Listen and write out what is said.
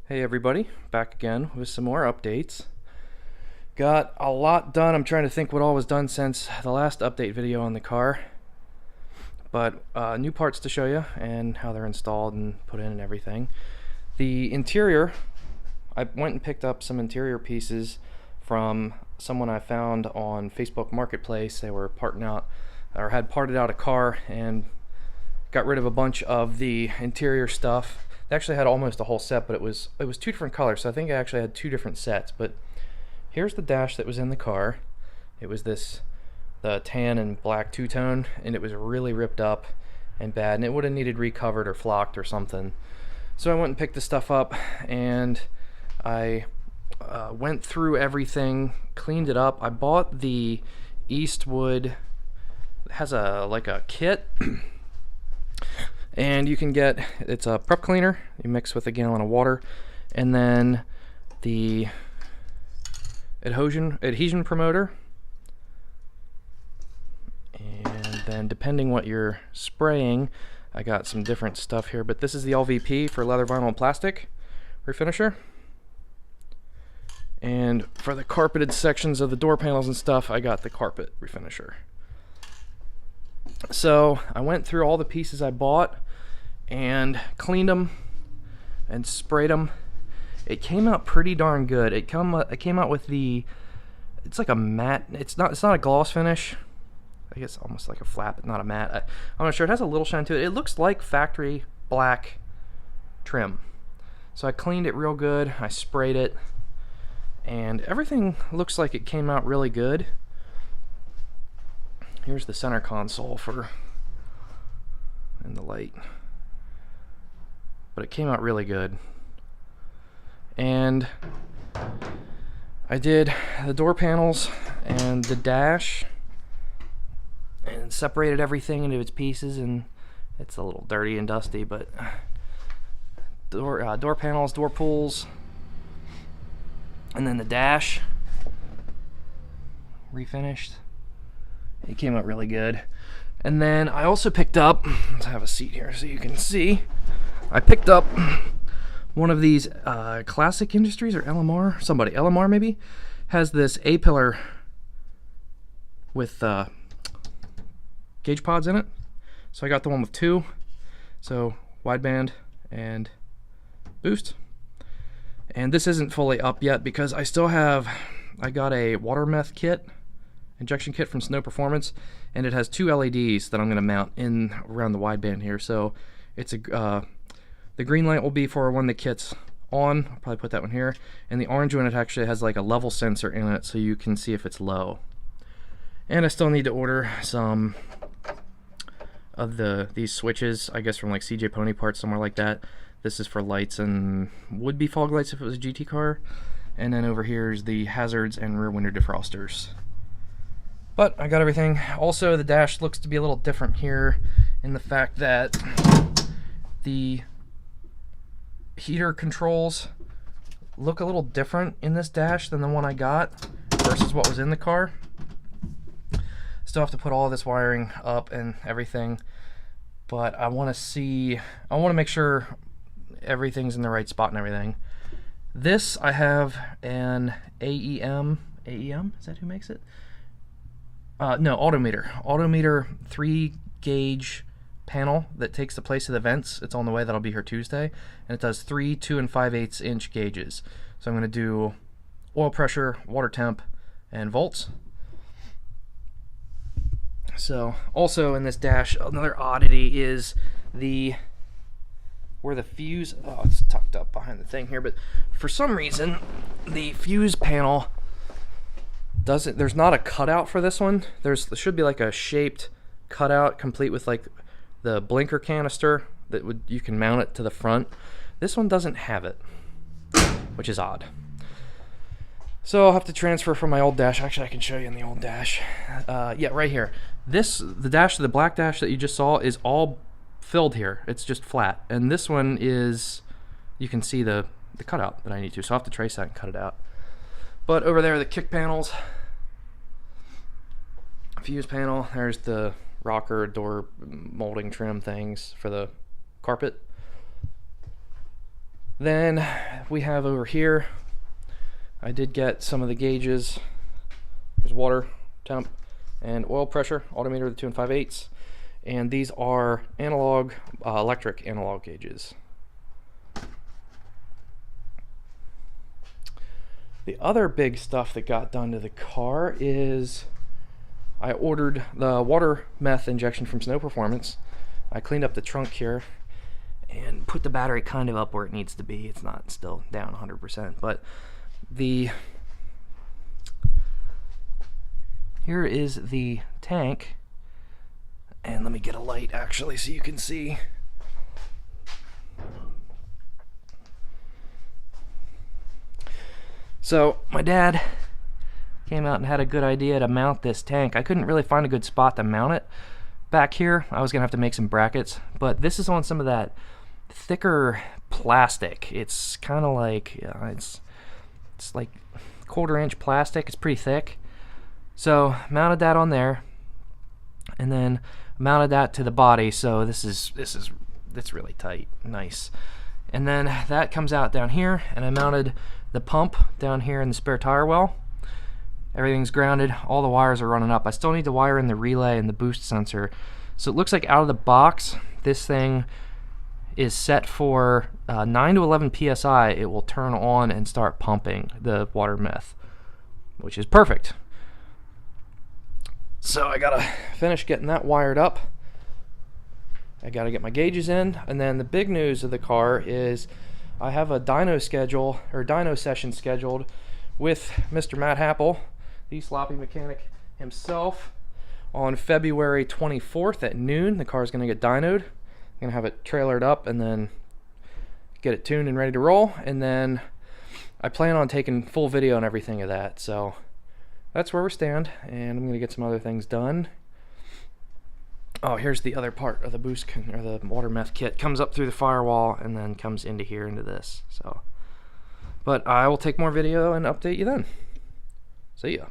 Hey everybody, back again with some more updates. Got a lot done. I'm trying to think what all was done since the last update video on the car. But new parts to show you and how they're installed and put in and everything. The interior, I went and picked up some interior pieces from someone I found on Facebook Marketplace. They were parting out, or had parted out a car and got rid of a bunch of the interior stuff. They actually had almost a whole set, but it was two different colors, so I think I actually had two different sets. But here's the dash that was in the car. It was the tan and black two-tone, and it was really ripped up and bad, and it would have needed recovered or flocked or something. So I went and picked the stuff up, and I went through everything, cleaned it up. I bought the Eastwood, it has like a kit. And you can get, it's a prep cleaner you mix with a gallon of water, and then the adhesion promoter, and then depending what you're spraying, I got some different stuff here, but this is the LVP for leather, vinyl, and plastic refinisher. And for the carpeted sections of the door panels and stuff, I got the carpet refinisher. So I went through all the pieces I bought and cleaned them and sprayed them. It came out pretty darn good. It came out with it's like a matte. It's not a gloss finish. I guess almost like a flat, but not a matte. I'm not sure. It has a little shine to it. It looks like factory black trim. So I cleaned it real good. I sprayed it, and everything looks like it came out really good. Here's the center console in the light. But it came out really good. And I did the door panels and the dash and separated everything into its pieces, and it's a little dirty and dusty, but door panels, door pulls, and then the dash refinished. It came out really good. And then I also picked up, let's have a seat here so you can see, I picked up one of these Classic Industries or LMR, LMR maybe, has this A-pillar with gauge pods in it. So I got the one with two, so wideband and boost. And this isn't fully up yet because I got a water meth kit, injection kit from Snow Performance, and it has two LEDs that I'm going to mount in around the wideband here. So it's the green light will be for when the kit's on. I'll probably put that one here, and the orange one, it actually has like a level sensor in it, so you can see if it's low. And I still need to order some of these switches, I guess from like CJ Pony Parts, somewhere like that. This is for lights and would be fog lights if it was a GT car. And then over here is the hazards and rear window defrosters. But I got everything. Also, the dash looks to be a little different here in the fact that the heater controls look a little different in this dash than the one I got versus what was in the car. Still have to put all this wiring up and everything, but I want to make sure everything's in the right spot and everything. This, I have an AEM, is that who makes it? No, Autometer 3 gauge panel that takes the place of the vents. It's on the way. That'll be here Tuesday, and it does 3, 2 and 5/8 inch gauges. So I'm going to do oil pressure, water temp, and volts. So also in this dash, another oddity is where the fuse, oh, it's tucked up behind the thing here, but for some reason the fuse panel there's not a cutout for this one. There should be like a shaped cutout complete with like the blinker canister that you can mount it to the front. This one doesn't have it, which is odd. So I'll have to transfer from my old dash. Actually, I can show you in the old dash. Yeah, right here. The black dash that you just saw is all filled here. It's just flat. And this one is, you can see the cutout that I need to. So I'll have to trace that and cut it out. But over there, the kick panels, fuse panel, there's the rocker door molding trim things for the carpet. Then we have over here, I did get some of the gauges. There's water temp and oil pressure, altimeter, the 2 5/8, and these are analog, electric analog gauges. The other big stuff that got done to the car is I ordered the water meth injection from Snow Performance. I cleaned up the trunk here and put the battery kind of up where it needs to be. It's not still down 100%, but here is the tank, and let me get a light actually so you can see. So my dad came out and had a good idea to mount this tank. I couldn't really find a good spot to mount it back here. I was gonna have to make some brackets, but this is on some of that thicker plastic. It's kind of like it's like 1/4 inch plastic. It's pretty thick. So mounted that on there, and then mounted that to the body. So it's really tight, nice. And then that comes out down here, and I mounted the pump down here in the spare tire well. Everything's grounded, all the wires are running up. I still need to wire in the relay and the boost sensor. So it looks like out of the box, this thing is set for 9 to 11 psi. It will turn on and start pumping the water meth, which is perfect. So I gotta finish getting that wired up. I gotta get my gauges in, and then the big news of the car is I have a dyno session scheduled with Mr. Matt Happel, the sloppy mechanic himself, on February 24th at noon. The car's gonna get dynoed. I'm gonna have it trailered up and then get it tuned and ready to roll, and then I plan on taking full video and everything of that. So that's where we stand, and I'm gonna get some other things done. Oh, here's the other part of the boost or the water meth kit. Comes up through the firewall and then comes into here into this. So, but I will take more video and update you then. See ya.